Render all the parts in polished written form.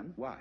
understand why.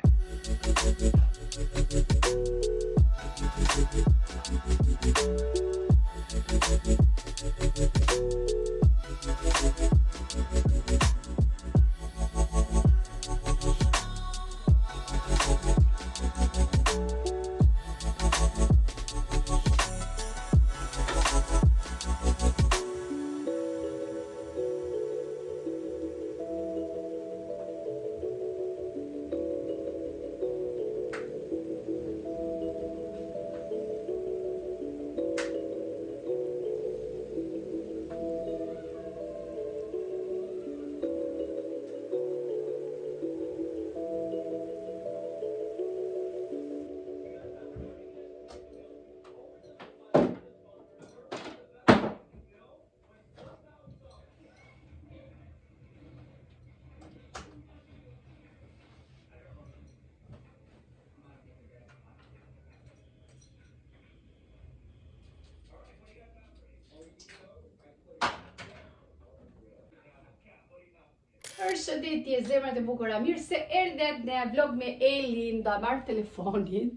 Përshëndetje zemrat e bukura, mirë se erdhet në vlog me Elin. Da marr telefonin,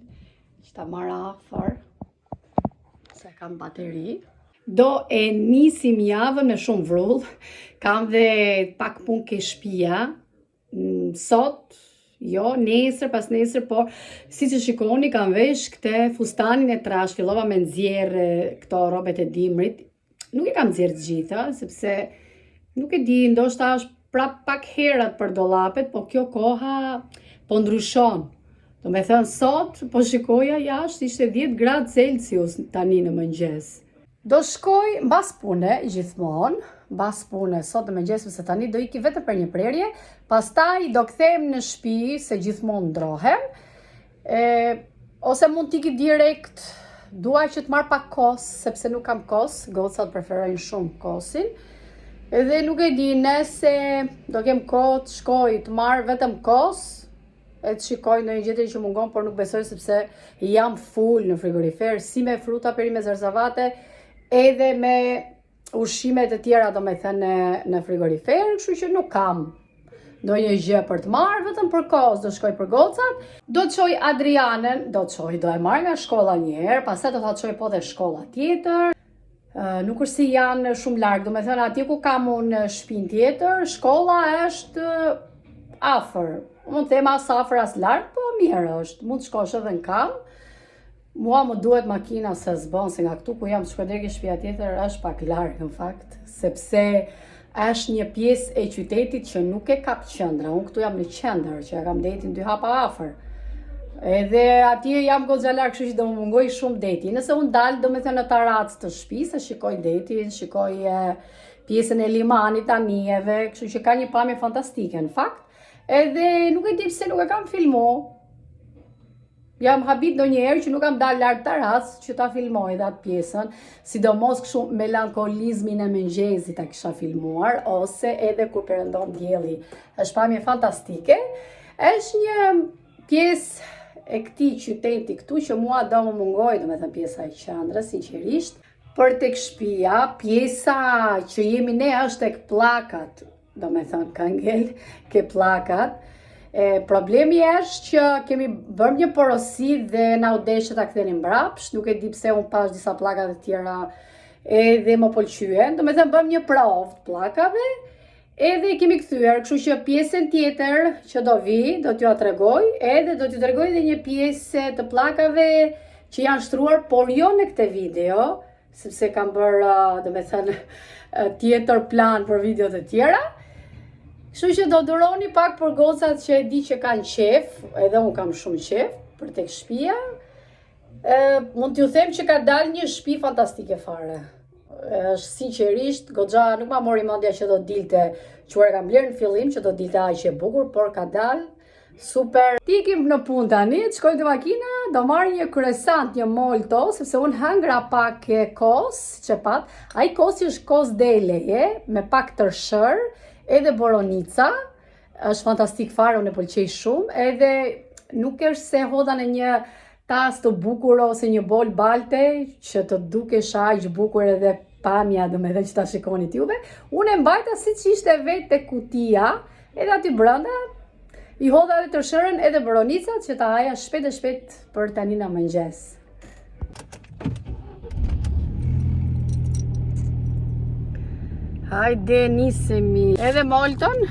që ta marr afër, se kam bateri. Do e nisim javën me shumë vrull, kam dhe pak punë ke shtëpia. Sot, jo, nesër, pas nesër, por si që shikoni kam vesh këte fustanin e trash, fillova me nxjerrë këto robet e dimrit. Nuk e kam nxjerrë të gjitha, sepse nuk e di, ndoshta është prap pak herat për dollapet, po kjo koha po ndryshon. Do me thënë sot, po shikoja jashtë, ishte 10 gradë Celsius tani në mëngjes. Do shkoj mbas pune, gjithmonë, mbas pune, sot në mëngjes, se tani do iki vetëm për një prerje, pastaj do kthehem në shtëpi, se gjithmonë ndrohem, ose mund t'iki direkt, dua që të marr pak kos, sepse nuk kam kos, gocat preferojnë shumë kosin. Edhe nuk e di, nëse do kem kohë të shkoj të marr vetëm kos, e të shikoj në një gjetje që mungon, por nuk besoj sepse jam full në frigorifer, si me fruta peri me zarzavate, edhe me ushqimet e tjera, do me thënë në frigorifer, kështu që nuk kam ndonjë gjë për të marrë, vetëm për kos do shkoj për gocat. Do të çoj Adrianën, do e marr nga shkolla një herë, pastaj do ta çoj po dhe shkolla tjetër. Nuk është si janë shumë larg, do me thënë atje ku kam unë shtëpinë tjetër, shkolla është afër. Mund të them as afër as larg, po mirë është. Mund të shkosh edhe në kam. Mua më duhet makina se s'bën, se nga këtu ku jam të shkoj deri ke shtëpia tjetër është pak larg në fakt, sepse është një pjesë e qytetit që nuk e kap qendra. Unë këtu jam në qendër, që kam detin 2 hapa afër. Edhe atje jam goxha larg, kështu që do më mungoj shumë deti. Nëse unë dal, do me thënë në tarac të shtëpisë, shikoj detin, shikoj pjesën e limanit, anijeve, kështu që ka një pamje fantastike në fakt. Edhe nuk e di pse nuk e kam filmu. Jam habit ndonjëherë që nuk kam dal larg tarac që ta filmoj dhe atë pjesën, sidomos kështu melankolizmin e mëngjesit ta kisha filmuar, ose edhe kur perëndon dielli. Është pamje fantastike. Është një pjesë e këtij qyteti këtu që mua do më mungoj, do me thënë pjesa e qendrës, sinqerisht, për tek shtëpia, pjesa që jemi ne është tek pllakat, do me thënë ka ngel ke pllakat. Problemi është që kemi bërë një porosi dhe na u deshe ta ktheni mbrapsht, nuk e di pse unë pash disa pllakat e tjera edhe më pëlqyen, do me thënë bëm një provë të pllakave, edhe i kemi kthyer, kështu që pjesën tjetër që do vi, do t'ju tregoj, edhe do t'ju tregoj edhe një pjesë të pllakave që janë shtruar, por jo në këtë video, sepse kam bërë, do me thënë, tjetër plan për videot e tjera. Kështu që do duroni pak për gocat që e di që kanë qef, edhe unë kam shumë qef për tek shtëpia. Mund t'ju them që ka dalë një shtëpi fantastike fare. Është sinqerisht, goxha nuk ma mori mendja që do dilte, çuar kam bler në fillim që do dilte aq e bukur, por ka dalë super. Ikim në punë tani, të shkoj te makina, do marr një kryesant, një molto, sepse unë hangra pak kos, çepat. Ai kosi është kos deleje me pak tërshër, edhe boronica. Është fantastik fare, unë e pëlqej shumë, edhe nuk është se hodha në një tas të bukur ose një bol balte që të dukesh aq bukur edhe pamja, do me dhe që ta shikoni t'juve. Unë e mbajta si që ishte vetë te kutia, edhe aty brenda I hodha edhe tërshërën edhe boronicat që ta haja shpejt e shpejt për tani në mëngjes. Hajde nisemi. Edhe Molton.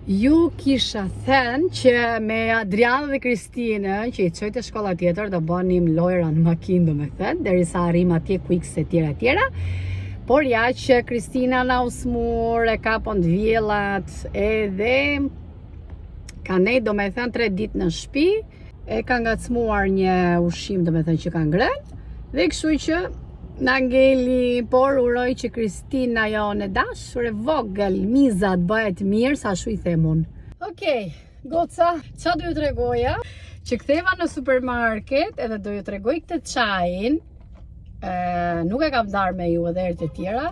Ju kisha thënë që me Adriana dhe Kristinën që i çojtë shkolla tjetër do bënim lojra në makinë, domethënë, derisa arrim atje quiz e tjera. Por ja që Kristina na usmur, e kapon të vjellat, edhe ka nej domethënë 3 ditë në shtëpi, e ka ngacmuar një ushqim domethënë që ka ngrënë. Dhe kështu që na ngeli, por uroj që Kristina jone dashur e vogël, mizat bëhet mirë, sa shu i themun. Okej, goca, qa do ju tregoja? Që ktheva në supermarket edhe do ju tregoj këtë çajin, nuk e kam darë me ju edhe herë të tjera.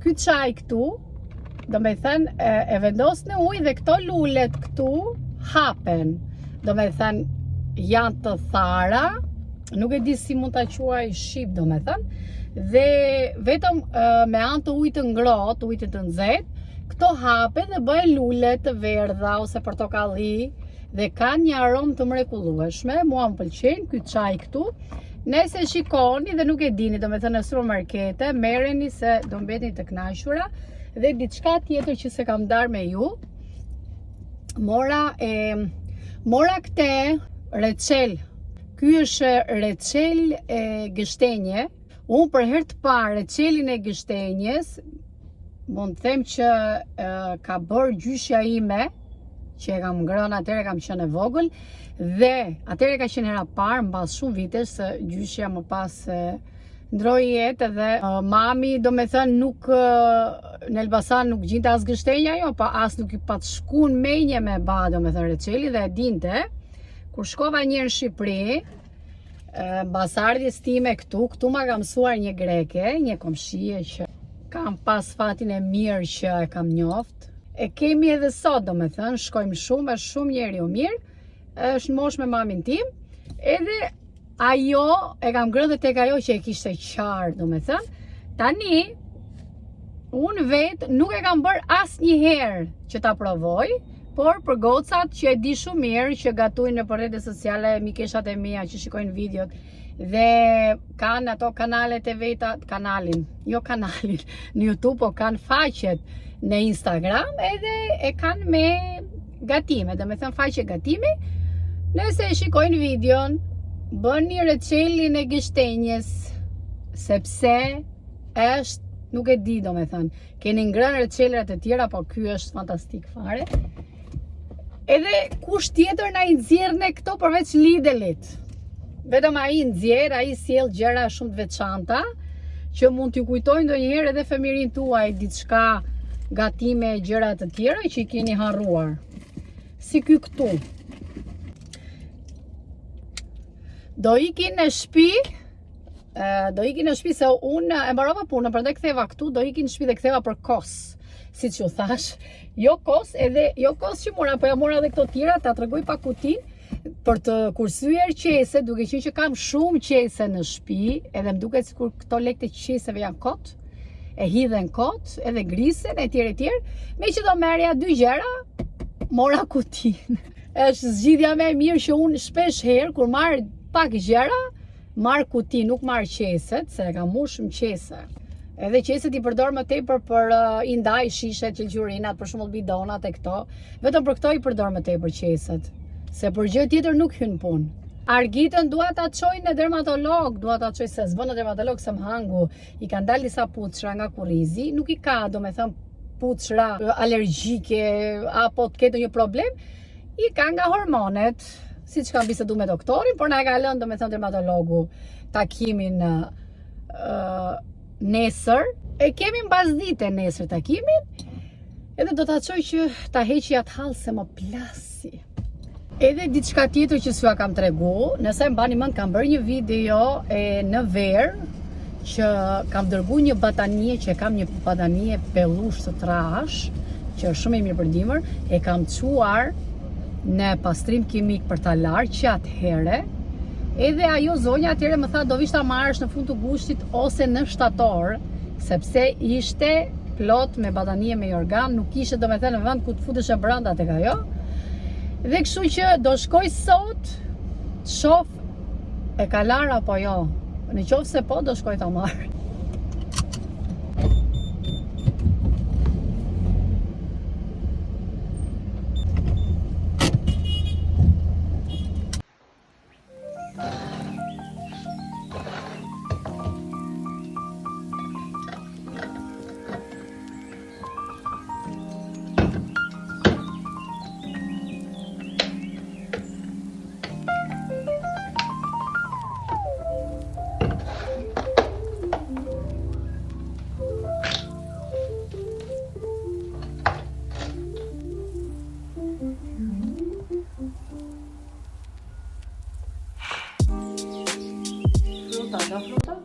Ky çaj këtu, do me thënë, e vendos në ujë dhe këto lulet këtu hapen. Do me thënë, janë të thara, nuk e di si mund ta quaj shqip, do me thënë, dhe vetëm me anë të ujit të ngrohtë, ujit të nxehtë, këto hapen dhe bëhen lule të verdha ose portokalli dhe kanë një aromë të mrekullueshme. Mua më pëlqen ky çaj këtu. Nëse shikoni dhe nuk e dini, do me thënë në supermarkete, merreni se do mbeteni të kënaqura. Dhe diçka tjetër që se kam darë me ju, mora këtë recel. Ky është recel e gështenje. Unë për herë të parë recelin e gështenjes, mund të them që ka bërë gjyshja ime, që e kam ngrënë atëre kam qenë e vogël, dhe atëre ka qenë hera parë mbas shumë vitesh se gjyshja më pas ndroi jetë dhe mami do me thënë nuk në Elbasan nuk gjinte as gështenja jo, pa as nuk i pat shkuën menje me ba do me thënë receli dhe e dinte. Kur shkova një në Shqipëri, mbasardhjes time këtu ma ka mësuar një greke, një komshie që kam pas fatin e mirë që e kam njoft. E kemi edhe sot, do me thënë, shkojmë shumë, është shumë njeri u mirë, është në moshë me mamin tim, edhe ajo, e kam ngrënë dhe tek ajo që e kishte qarë, do me thënë, tani, unë vetë nuk e kam bërë asë një herë që ta provoj, por për gocat që e di shumë mirë që gatuin në rrjetet sociale, mikeshat e mia që shikojnë videot dhe kanë ato kanalet e veta, kanalin, në YouTube, po kanë faqet në Instagram edhe e kanë me gatime, do me thënë faqe gatimi. Nëse e shikojnë videon, bëni recelin e gështenjes, sepse është, nuk e di do me thënë, keni ngrënë recelat e tjera, po ky është fantastik fare. Edhe kush tjetër na i nxjerrne këto përveç Lidlit. Vetëm ai nxjerr, ai sjell gjëra shumë të veçanta që mund t'ju kujtojnë ndonjëherë edhe fëmirin tuaj diçka gatime e gjëra të tjera që i keni harruar. Si ky këtu. Do ikin në shtëpi se unë e mbarova punën, prandaj ktheva këtu, do ikin në shtëpi dhe ktheva për kos. Siç ju thash, jo kos që mora, po ja mora edhe këto tjera, ta tregoj pa kutin për të kursyer qese, duke qenë që kam shumë qese në shtëpi, edhe më duket sikur këto lekët e qeseve janë kot, e hidhen kot, edhe grisen e tjerë, me që do merrja 2 gjëra, mora kutin. Është zgjidhja më e mirë që unë shpesh herë kur marr pak gjëra, marr kutin, nuk marr qeset, se e kam shumë qese. Edhe qeset i përdor më tepër për i ndaj shishet, qelqurinat, për shembull bidonat e këto. Vetëm për këto i përdor më tepër qeset, se për gjë tjetër nuk hyn punë. Argitën dua ta çoj në dermatolog, dua ta çoj se s'bën në dermatolog se më hangu. I kanë dalë disa puthra nga kurrizi, nuk i ka, domethënë puthra alergjike apo të ketë një problem, i ka nga hormonet, siç kam bisedu me doktorin, por na e ka lënë domethënë dermatologu takimin nesër, e kemi mbasdite nesër takimin, edhe do ta çoj që ta heqi atë hall se më plasi. Edhe diçka tjetër që s'ua kam tregu, nëse mbani mend kam bërë një video në verë që kam dërguar një batanie, që kam një batanie pellush të trash, që është shumë e mirë për dimër, e kam çuar në pastrim kimik për ta larë që atëhere. Edhe ajo zonja atëre më tha do vish ta marrësh në fund të gushtit ose në shtator, sepse ishte plot me batanie me jorgan, nuk ishte domethënë në vend ku të futesh brenda tek ajo. Dhe kështu që do shkoj sot të shoh e ka lar apo jo. Në qoftë se po, do shkoj ta marr. Fruta?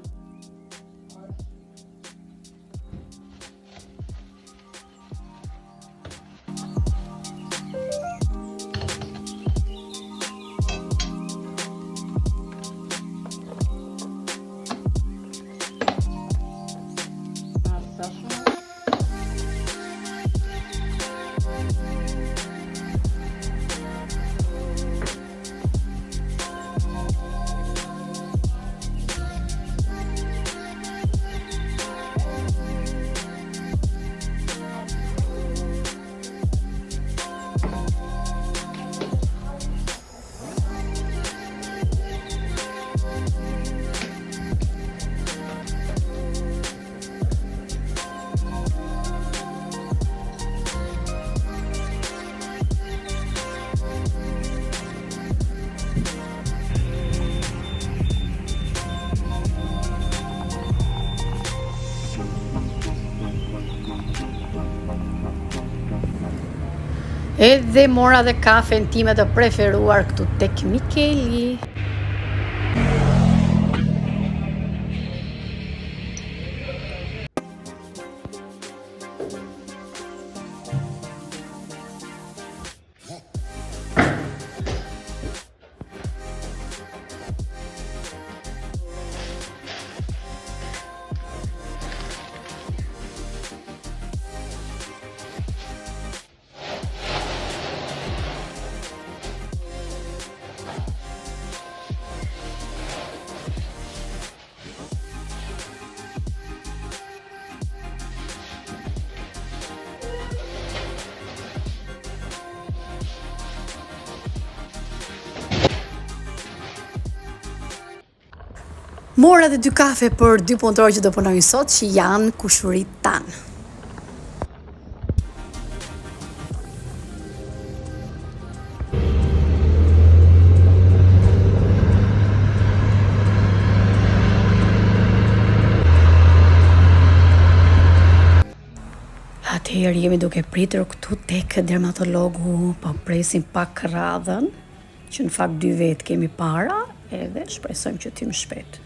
Edhe mora dhe kafen time të preferuar këtu tek Mikeli. Mora dhe 2 kafe për 2 punëtorë që do punojnë sot, që janë kushurit tanë. Atëherë jemi duke pritur këtu tek dermatologu, po presim pak radhën, që në fakt 2 vetë kemi para, edhe shpresojmë që t'im shpejt.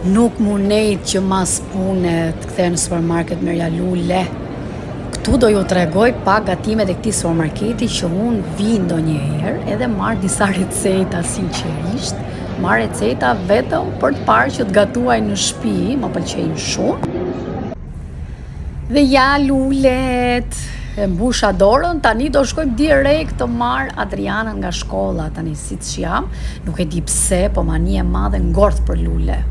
Nuk munejt që mas pune të kthej në supermarket merja lule. Këtu do ju tregoj pak gatimet e këtij supermarketi që unë vi ndonjëherë edhe marr disa receta sinqerisht. marr receta vetëm për të parë që të gatuaj në shtëpi, më pëlqejnë shumë. Dhe ja lulet, e mbusha dorën, tani do shkojmë direkt të marr Adrianën nga shkolla, tani siç jam, nuk e di pse, po mani e madhe ngordh për lule.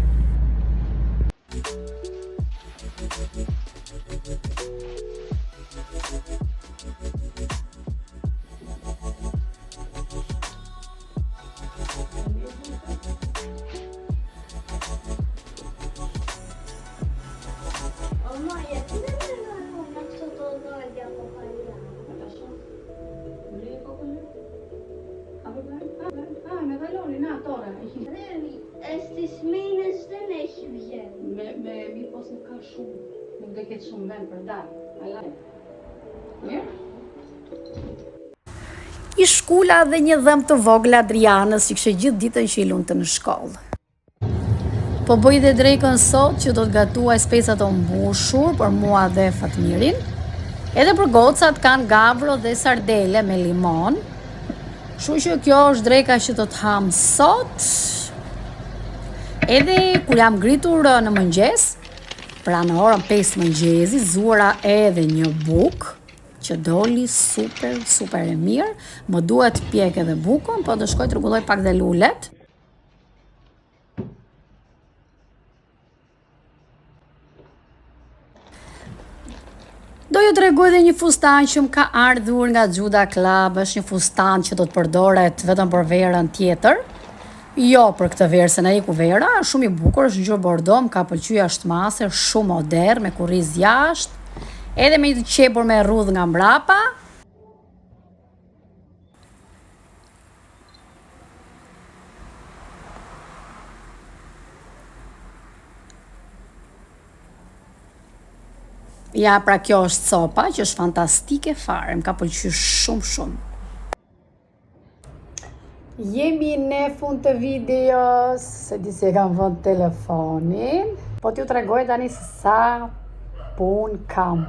Estis minës dhe ne hivjen. Me mi pos nuk ka shumë, nuk dhe ketë shumë vend për dalë. Mirë? I shkula dhe një dhëm të vogël Adrianës që kishte gjithë ditën që i lunte në shkollë. Po bëj dhe drekën sot që do të gatuaj speca të mbushur për mua dhe Fatmirin. Edhe për gocat kanë gavro dhe sardele me limon. Kështu që kjo është dreka që do të ham sot. Edhe kur jam ngritur në mëngjes, pra në orën 5 mëngjesi, zuara edhe një bukë që doli super e mirë. Më duhet të pjek edhe bukën, po do shkoj të rregulloj pak dhe lulet. Do ju tregoj edhe një fustan që më ka ardhur nga Juda Club, është një fustan që do të përdoret vetëm për verën tjetër. Jo për këtë verë, se na iku vera, është shumë i bukur, është ngjyrë bordo, më ka pëlqyer jashtë mase, shumë modern, me kurriz jashtë, edhe me të qepur me rrudh nga mbrapa. Ja, pra kjo është copa, që është fantastike fare, më ka pëlqyer shumë. Jemi në fund të videos, se di se kam vënë telefonin, po t'ju tregoj tani se sa pun kam.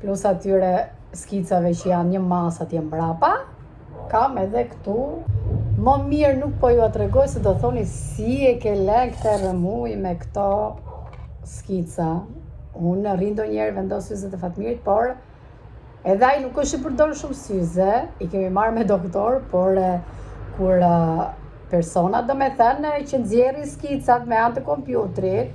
Plus atyre skicave që janë një masë atje mbrapa, kam edhe këtu. Më mirë nuk po ju a tregoj se do thoni si e ke lek të rëmuj me këto skica. Unë rindo njerë vendos syzet e Fatmirit, por edhe ai nuk është i përdor shumë syze, i kemi marrë me doktor, por kur persona do me thënë që nxjerrin skicat me anë të kompjuterit,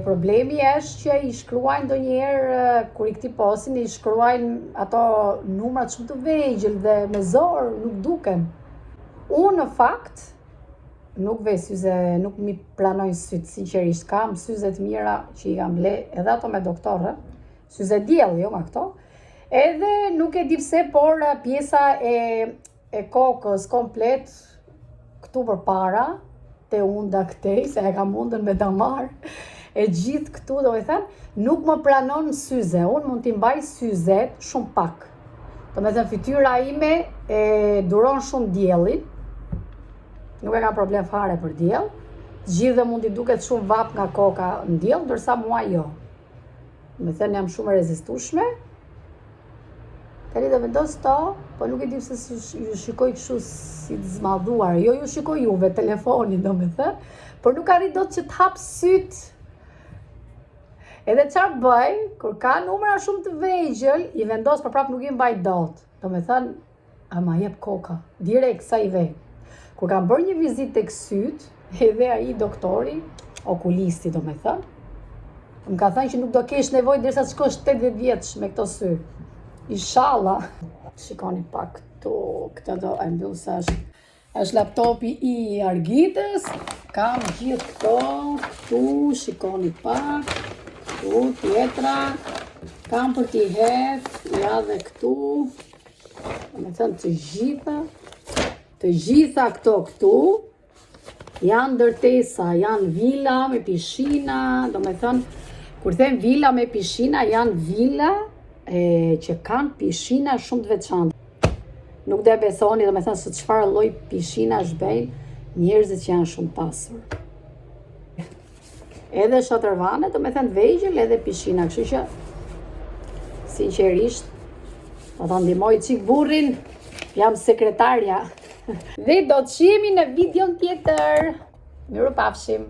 problemi është që i shkruajnë ndonjëherë kur i këtij posin, i shkruajnë ato numrat shumë të vegjël dhe me zor nuk duken. Unë në fakt nuk vej syze, nuk mi pranoj sytë, sinqerisht, kam syze të mira që i kam ble, edhe ato me doktorë, syze diell, jo nga këto, edhe nuk e di pse, por pjesa e kokës komplet, këtu për para, te unda këtej, se e kam mundën me damar, e gjithë këtu, do me thënë, nuk më pranon syze, unë mund t'i mbaj syzet shumë pak. Do me thënë, fytyra ime duron shumë diellin, nuk e ka problem fare për diell. Gjithë dhe mund t'i duket shumë vap nga koka në diell, ndërsa mua jo. Me thënë jam shumë rezistueshme. Tani do vendos to, po nuk e di pse ju shikoj kështu si të zmadhuar. Jo ju shikoj juve telefonin, do me thënë, por nuk arrit dot që të hap syt. Edhe çfarë bëj, kur ka numra shumë të vegjël, i vendos, por prap nuk i mbaj dot. Do me thënë, ama jep koka, direkt sa i vej. Kur kam bërë një vizitë tek syt, edhe ai doktori, okulisti do me thënë, më ka thënë që nuk do kesh nevojë derisa të shkosh 80 vjeç me këto sy. Inshallah. Shikoni pak këtu, këtë do e mbyll se është laptopi i Argitës. Kam gjithë këtu, shikoni pak, këtu tjetra. Kam për t'i hedh, ja dhe këtu. Do me thënë të gjitha këtu janë ndërtesa, janë villa me pishina, do me thënë, kur them villa me pishina, janë villa që kanë pishina shumë të veçantë. Nuk dhe besoni, do me thënë, se çfarë lloj pishina shbejnë njerëzit që janë shumë pasur. Edhe shatërvane, do me thënë vegjël, edhe pishina, kështu që, sinqerisht, do ta ndihmoj çik burrin, jam sekretarja. Dhe do të shihemi në videon tjetër. Mirupafshim.